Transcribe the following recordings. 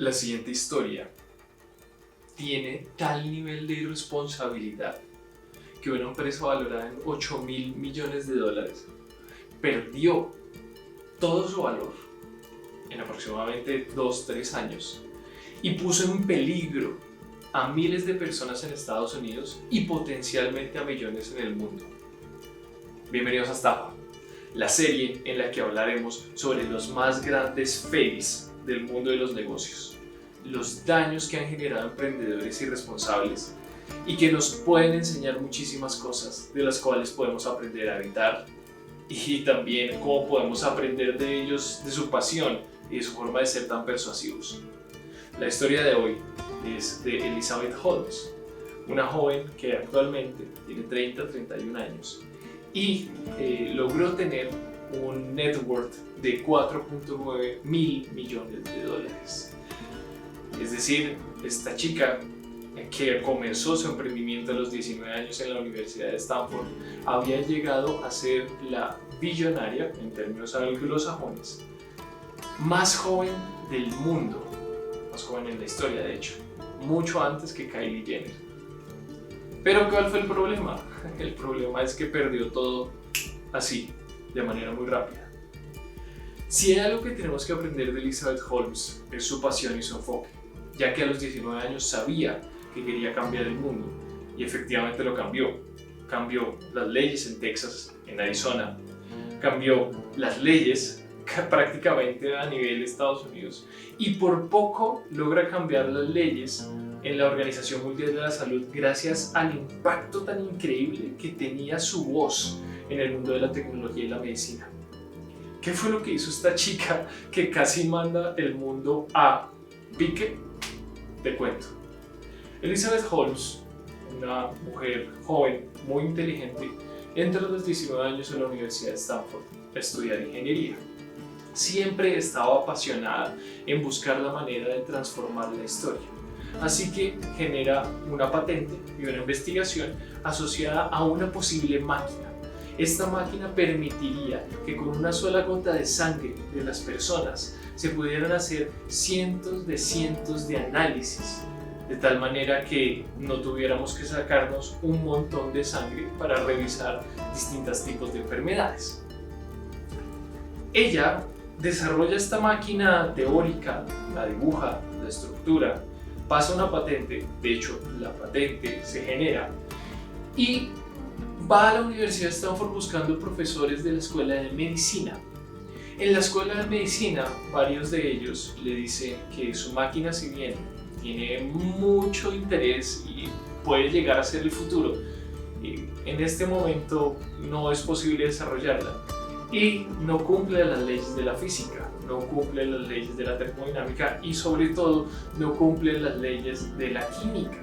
La siguiente historia tiene tal nivel de irresponsabilidad que una empresa valorada en $8.000 millones perdió todo su valor en aproximadamente 2-3 años y puso en peligro a miles de personas en Estados Unidos y potencialmente a millones en el mundo. Bienvenidos a Estafa, la serie en la que hablaremos sobre los más grandes fails del mundo de los negocios, los daños que han generado emprendedores irresponsables y que nos pueden enseñar muchísimas cosas de las cuales podemos aprender a evitar, y también cómo podemos aprender de ellos, de su pasión y de su forma de ser tan persuasivos. La historia de hoy es de Elizabeth Holmes, una joven que actualmente tiene 30-31 años y logró tener un net worth de $4.9 mil millones. Es decir, esta chica que comenzó su emprendimiento a los 19 años en la Universidad de Stanford había llegado a ser la billonaria, en términos anglosajones, más joven del mundo, más joven en la historia de hecho, mucho antes que Kylie Jenner. Pero ¿cuál fue el problema? El problema es que perdió todo así, de manera muy rápida. Si hay algo que tenemos que aprender de Elizabeth Holmes es su pasión y su enfoque, ya que a los 19 años sabía que quería cambiar el mundo y efectivamente lo cambió. Cambió las leyes en Texas, en Arizona, cambió las leyes prácticamente a nivel de Estados Unidos y por poco logra cambiar las leyes en la Organización Mundial de la Salud gracias al impacto tan increíble que tenía su voz en el mundo de la tecnología y la medicina. ¿Qué fue lo que hizo esta chica que casi manda el mundo a pique? Te cuento. Elizabeth Holmes, una mujer joven, muy inteligente, entra a los 19 años en la Universidad de Stanford a estudiar ingeniería. Siempre estaba apasionada en buscar la manera de transformar la historia. Así que genera una patente y una investigación asociada a una posible máquina. Esta máquina permitiría que con una sola gota de sangre de las personas se pudieran hacer cientos de análisis, de tal manera que no tuviéramos que sacarnos un montón de sangre para revisar distintos tipos de enfermedades. Ella desarrolla esta máquina teórica, la dibuja, la estructura, pasa una patente, de hecho la patente se genera y va a la Universidad de Stanford buscando profesores de la Escuela de Medicina. En la Escuela de Medicina, varios de ellos le dicen que su máquina, si bien tiene mucho interés y puede llegar a ser el futuro, en este momento no es posible desarrollarla y no cumple las leyes de la física, no cumple las leyes de la termodinámica y sobre todo no cumple las leyes de la química,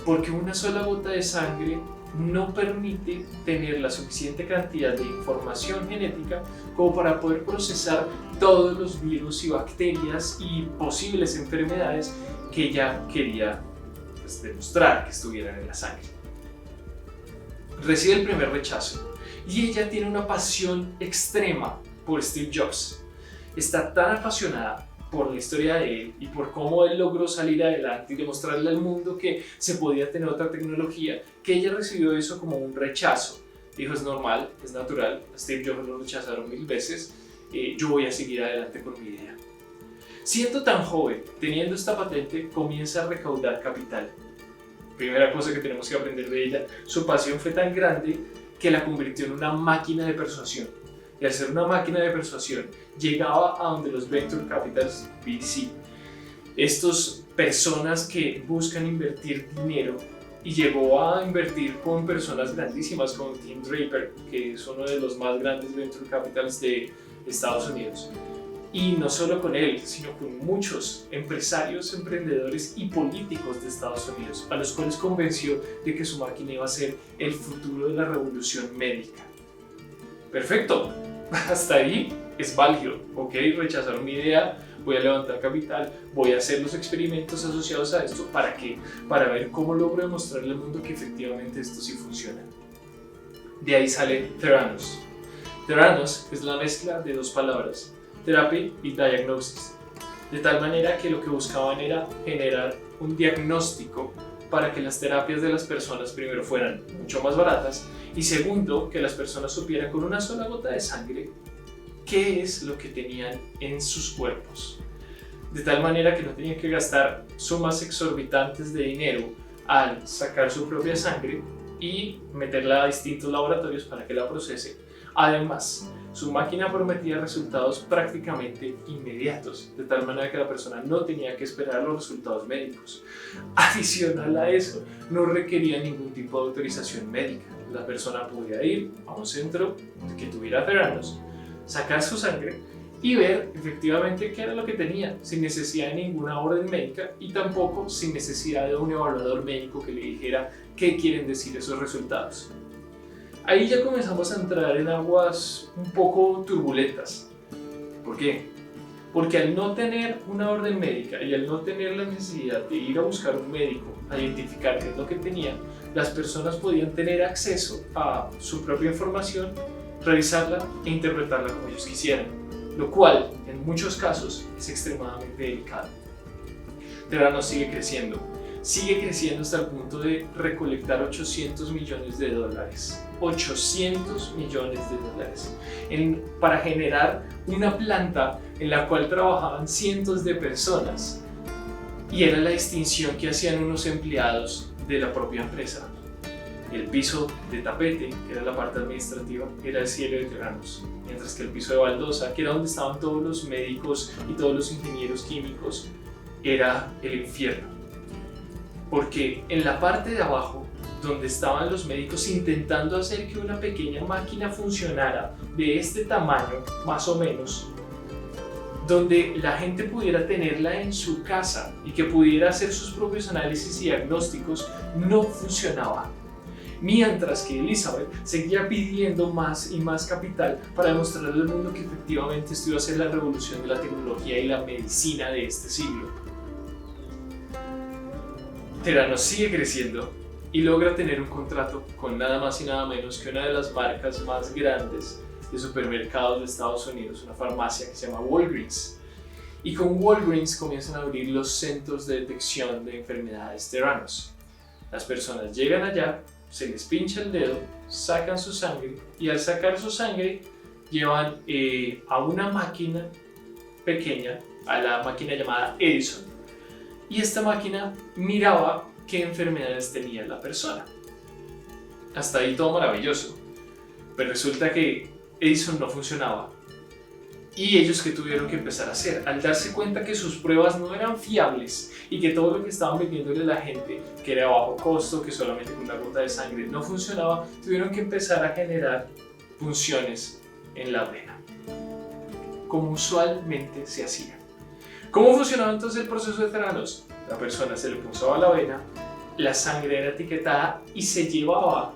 porque una sola gota de sangre no permite tener la suficiente cantidad de información genética como para poder procesar todos los virus y bacterias y posibles enfermedades que ella quería demostrar que estuvieran en la sangre. Recibe el primer rechazo y ella tiene una pasión extrema por Steve Jobs. Está tan apasionada por la historia de él y por cómo él logró salir adelante y demostrarle al mundo que se podía tener otra tecnología, que ella recibió eso como un rechazo. Dijo, es normal, es natural, a Steve Jobs lo rechazaron 1000 veces, yo voy a seguir adelante con mi idea. Siendo tan joven, teniendo esta patente, comienza a recaudar capital. Primera cosa que tenemos que aprender de ella, su pasión fue tan grande que la convirtió en una máquina de persuasión. Y al ser una máquina de persuasión, llegaba a donde los Venture Capitals VC, estas personas que buscan invertir dinero, y llegó a invertir con personas grandísimas como Tim Draper, que es uno de los más grandes Venture Capitals de Estados Unidos. Y no solo con él, sino con muchos empresarios, emprendedores y políticos de Estados Unidos, a los cuales convenció de que su máquina iba a ser el futuro de la revolución médica. Perfecto, hasta ahí es válido, ok, rechazaron mi idea, voy a levantar capital, voy a hacer los experimentos asociados a esto, ¿para qué? Para ver cómo logro demostrarle al mundo que efectivamente esto sí funciona. De ahí sale Theranos. Theranos es la mezcla de dos palabras, therapy y diagnosis. de tal manera que lo que buscaban era generar un diagnóstico para que las terapias de las personas primero fueran mucho más baratas y segundo, que las personas supieran con una sola gota de sangre qué es lo que tenían en sus cuerpos. De tal manera que no tenían que gastar sumas exorbitantes de dinero al sacar su propia sangre y meterla a distintos laboratorios para que la procese. Además, su máquina prometía resultados prácticamente inmediatos, de tal manera que la persona no tenía que esperar los resultados médicos. Adicional a eso, no requería ningún tipo de autorización médica. La persona podía ir a un centro que tuviera Theranos, sacar su sangre y ver efectivamente qué era lo que tenía, sin necesidad de ninguna orden médica y tampoco sin necesidad de un evaluador médico que le dijera qué quieren decir esos resultados. Ahí ya comenzamos a entrar en aguas un poco turbulentas. ¿Por qué? Porque al no tener una orden médica y al no tener la necesidad de ir a buscar un médico a identificar qué es lo que tenía, las personas podían tener acceso a su propia información, revisarla e interpretarla como ellos quisieran, lo cual en muchos casos es extremadamente delicado. Theranos sigue creciendo hasta el punto de recolectar $800 millones. 800 millones de dólares para generar una planta en la cual trabajaban cientos de personas y era la distinción que hacían unos empleados de la propia empresa. El piso de tapete, que era la parte administrativa, era el cielo de Theranos, mientras que el piso de baldosa, que era donde estaban todos los médicos y todos los ingenieros químicos, era el infierno. Porque en la parte de abajo, donde estaban los médicos intentando hacer que una pequeña máquina funcionara de este tamaño, más o menos, donde la gente pudiera tenerla en su casa y que pudiera hacer sus propios análisis y diagnósticos, no funcionaba. Mientras que Elizabeth seguía pidiendo más y más capital para demostrarle al mundo que efectivamente esto iba a ser la revolución de la tecnología y la medicina de este siglo. Theranos sigue creciendo y logra tener un contrato con nada más y nada menos que una de las marcas más grandes de supermercados de Estados Unidos, una farmacia que se llama Walgreens. Y con Walgreens comienzan a abrir los centros de detección de enfermedades Theranos. Las personas llegan allá, se les pincha el dedo, sacan su sangre y al sacar su sangre llevan a una máquina pequeña, a la máquina llamada Edison, y esta máquina miraba qué enfermedades tenía la persona. Hasta ahí todo maravilloso, pero resulta que Edison no funcionaba. ¿Y ellos qué tuvieron que empezar a hacer? Al darse cuenta que sus pruebas no eran fiables y que todo lo que estaban vendiéndole a la gente, que era a bajo costo, que solamente con una gota de sangre no funcionaba, tuvieron que empezar a generar punciones en la vena, como usualmente se hacía. ¿Cómo funcionaba entonces el proceso de Theranos? La persona se le punzaba la vena, la sangre era etiquetada y se llevaba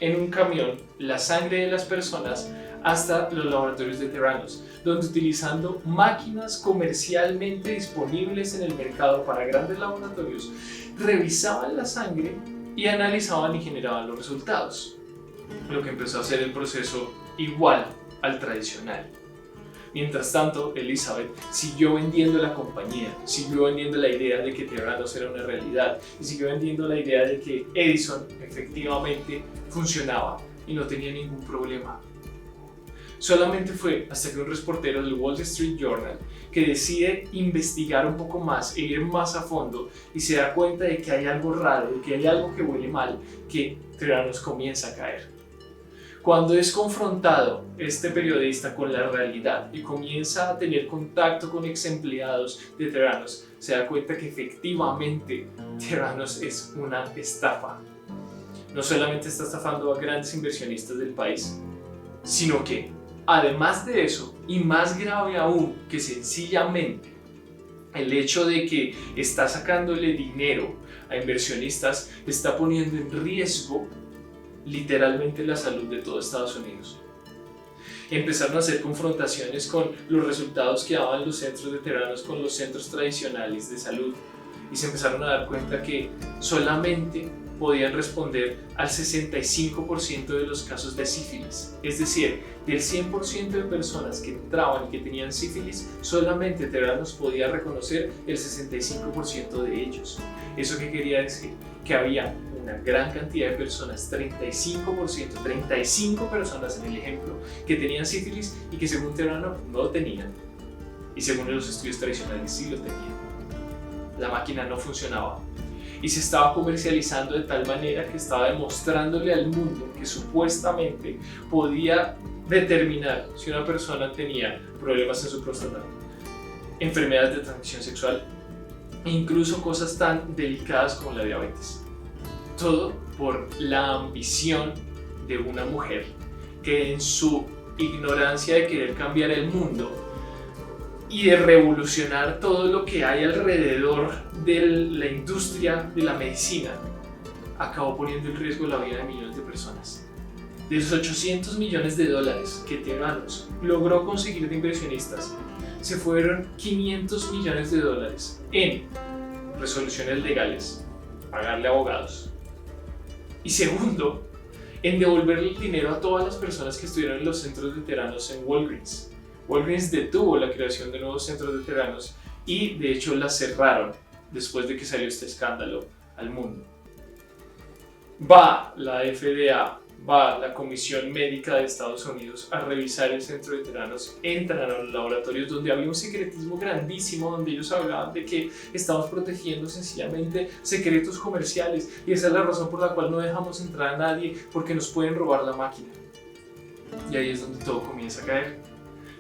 en un camión la sangre de las personas hasta los laboratorios de Theranos, donde utilizando máquinas comercialmente disponibles en el mercado para grandes laboratorios, revisaban la sangre y analizaban y generaban los resultados, lo que empezó a hacer el proceso igual al tradicional. Mientras tanto, Elizabeth siguió vendiendo la compañía, siguió vendiendo la idea de que Theranos era una realidad y siguió vendiendo la idea de que Edison efectivamente funcionaba y no tenía ningún problema. Solamente fue hasta que un reportero del Wall Street Journal que decide investigar un poco más e ir más a fondo y se da cuenta de que hay algo raro, de que hay algo que huele mal, que Theranos comienza a caer. Cuando es confrontado este periodista con la realidad y comienza a tener contacto con ex empleados de Theranos, se da cuenta que efectivamente Theranos es una estafa. No solamente está estafando a grandes inversionistas del país, sino que, además de eso, y más grave aún que sencillamente el hecho de que está sacándole dinero a inversionistas, está poniendo en riesgo literalmente la salud de todo Estados Unidos. Empezaron a hacer confrontaciones con los resultados que daban los centros de Theranos con los centros tradicionales de salud. y se empezaron a dar cuenta que solamente podían responder al 65% de los casos de sífilis. Es decir, del 100% de personas que entraban y que tenían sífilis, solamente Theranos podía reconocer el 65% de ellos. ¿Eso qué quería decir? Que había una gran cantidad de personas, 35%, 35 personas en el ejemplo, que tenían sífilis y que según Theranos no lo tenían. Y según los estudios tradicionales sí lo tenían. La máquina no funcionaba. Y se estaba comercializando de tal manera que estaba demostrándole al mundo que supuestamente podía determinar si una persona tenía problemas en su próstata, enfermedades de transmisión sexual e incluso cosas tan delicadas como la diabetes. Todo por la ambición de una mujer que en su ignorancia de querer cambiar el mundo y de revolucionar todo lo que hay alrededor de la industria de la medicina, acabó poniendo en riesgo la vida de millones de personas. De los 800 millones de dólares que Theranos logró conseguir de inversionistas, se fueron 500 millones de dólares en resoluciones legales, pagarle abogados, y segundo, en devolverle el dinero a todas las personas que estuvieron en los centros de Theranos en Walgreens. Walgreens detuvo la creación de nuevos centros de Theranos y de hecho la cerraron después de que salió este escándalo al mundo. Va la FDA, va la Comisión Médica de Estados Unidos a revisar el centro de Theranos, entran a los laboratorios donde había un secretismo grandísimo, donde ellos hablaban de que estamos protegiendo sencillamente secretos comerciales y esa es la razón por la cual no dejamos entrar a nadie porque nos pueden robar la máquina. Y ahí es donde todo comienza a caer.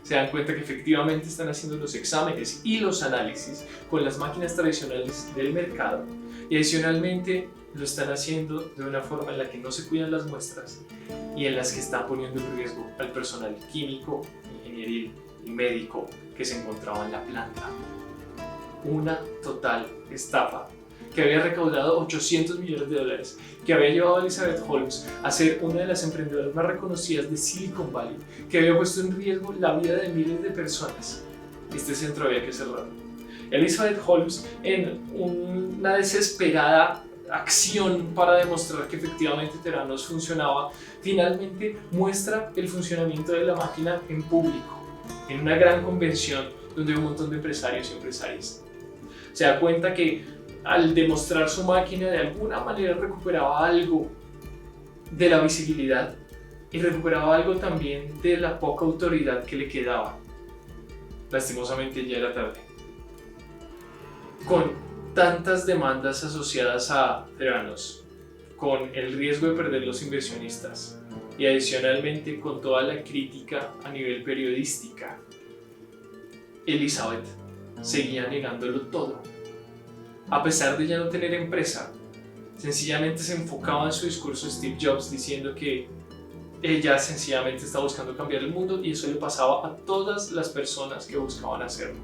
Se dan cuenta que efectivamente están haciendo los exámenes y los análisis con las máquinas tradicionales del mercado y adicionalmente lo están haciendo de una forma en la que no se cuidan las muestras y en las que están poniendo en riesgo al personal químico, ingenieril y médico que se encontraba en la planta. Una total estafa que había recaudado 800 millones de dólares, que había llevado a Elizabeth Holmes a ser una de las emprendedoras más reconocidas de Silicon Valley, que había puesto en riesgo la vida de miles de personas. Este centro había que cerrarlo. Elizabeth Holmes, en una desesperada acción para demostrar que efectivamente Theranos funcionaba, finalmente muestra el funcionamiento de la máquina en público, en una gran convención donde hay un montón de empresarios y empresarias. Se da cuenta que al demostrar su máquina de alguna manera recuperaba algo de la visibilidad y recuperaba algo también de la poca autoridad que le quedaba. Lastimosamente ya era tarde. Con tantas demandas asociadas a Theranos, con el riesgo de perder los inversionistas y adicionalmente con toda la crítica a nivel periodística, Elizabeth seguía negándolo todo. A pesar de ya no tener empresa, sencillamente se enfocaba en su discurso Steve Jobs diciendo que ella sencillamente está buscando cambiar el mundo y eso le pasaba a todas las personas que buscaban hacerlo.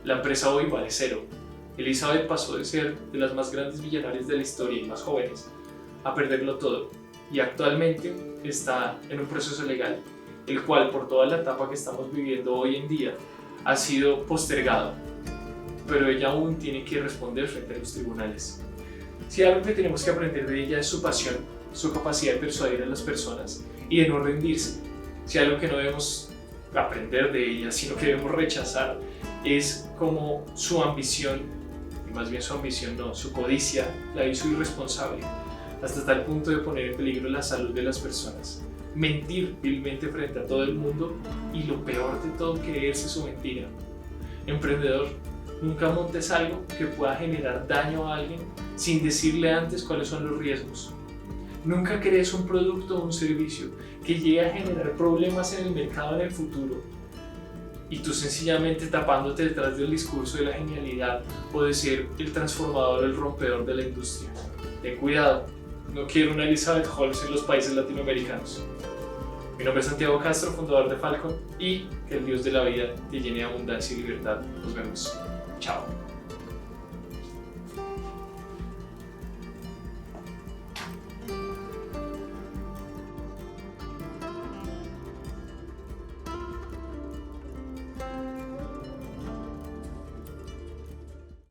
La empresa hoy vale cero. Elizabeth pasó de ser de las más grandes millonarias de la historia y más jóvenes a perderlo todo y actualmente está en un proceso legal, el cual por toda la etapa que estamos viviendo hoy en día ha sido postergado, pero ella aún tiene que responder frente a los tribunales. Si algo que tenemos que aprender de ella es su pasión, su capacidad de persuadir a las personas y de no rendirse. Si algo que no debemos aprender de ella, sino que debemos rechazar, es como su ambición, y más bien su ambición no, su codicia, la hizo irresponsable, hasta tal punto de poner en peligro la salud de las personas, mentir vilmente frente a todo el mundo y lo peor de todo, creerse su mentira. Emprendedor, nunca montes algo que pueda generar daño a alguien sin decirle antes cuáles son los riesgos. Nunca crees un producto o un servicio que llegue a generar problemas en el mercado en el futuro y tú sencillamente tapándote detrás del discurso de la genialidad o de ser el transformador o el rompedor de la industria. Ten cuidado, no quiero una Elizabeth Holmes en los países latinoamericanos. Mi nombre es Santiago Castro, fundador de Falcon, y que el Dios de la vida te llene de abundancia y libertad. Nos vemos. Chao.